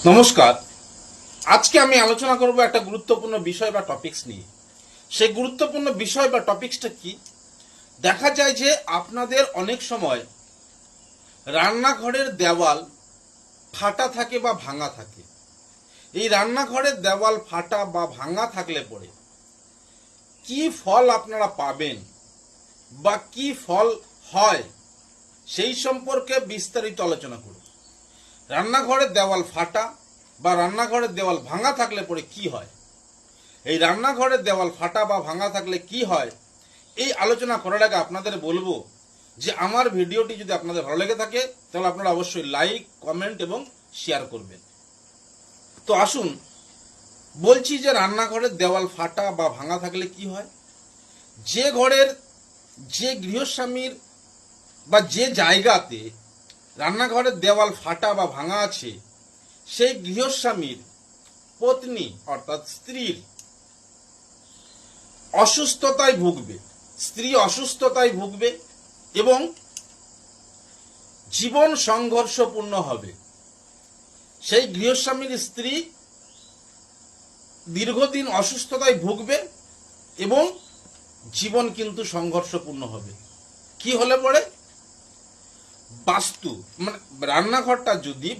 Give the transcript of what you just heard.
নমস্কার। আজকে আমি আলোচনা করব একটা গুরুত্বপূর্ণ বিষয় বা টপিকস নিয়ে। সেই গুরুত্বপূর্ণ বিষয় বা টপিকসটা কি? দেখা যায় যে আপনাদের অনেক সময় রান্নাঘরের দেওয়াল ফাটা থাকে বা ভাঙা থাকে। এই রান্নাঘরের দেওয়াল ফাটা বা ভাঙা থাকলে পরে কি ফল আপনারা পাবেন বা কি ফল হয় সেই সম্পর্কে বিস্তারিত আলোচনা করব। রান্নাঘরের দেওয়াল ফাটা বা রান্নাঘরের দেওয়াল ভাঙা থাকলে পরে কি হয়, এই রান্নাঘরের দেওয়াল ফাটা বা ভাঙা থাকলে কি হয়, এই আলোচনা করার আগে আপনাদের বলবো যে আমার ভিডিওটি যদি আপনাদের ভালো লেগে থাকে তাহলে আপনারা অবশ্যই লাইক, কমেন্ট এবং শেয়ার করবেন। তো আসুন, বলছি যে রান্নাঘরের দেওয়াল ফাটা বা ভাঙা থাকলে কি হয়। যে ঘরের যে গৃহস্বামীর বা যে জায়গাতে রান্নাঘরের দেওয়াল ফাটা বা ভাঙা আছে সেই গৃহস্বামীর পত্নী অর্থাৎ স্ত্রীর অসুস্থতায় ভুগবে, স্ত্রী অসুস্থতায় ভুগবে এবং জীবন সংঘর্ষপূর্ণ হবে। সেই গৃহস্বামীর স্ত্রী দীর্ঘদিন অসুস্থতায় ভুগবে এবং জীবন কিন্তু সংঘর্ষপূর্ণ হবে। কি হলে পরে? বাস্তু মানে রান্নাঘরটা যদি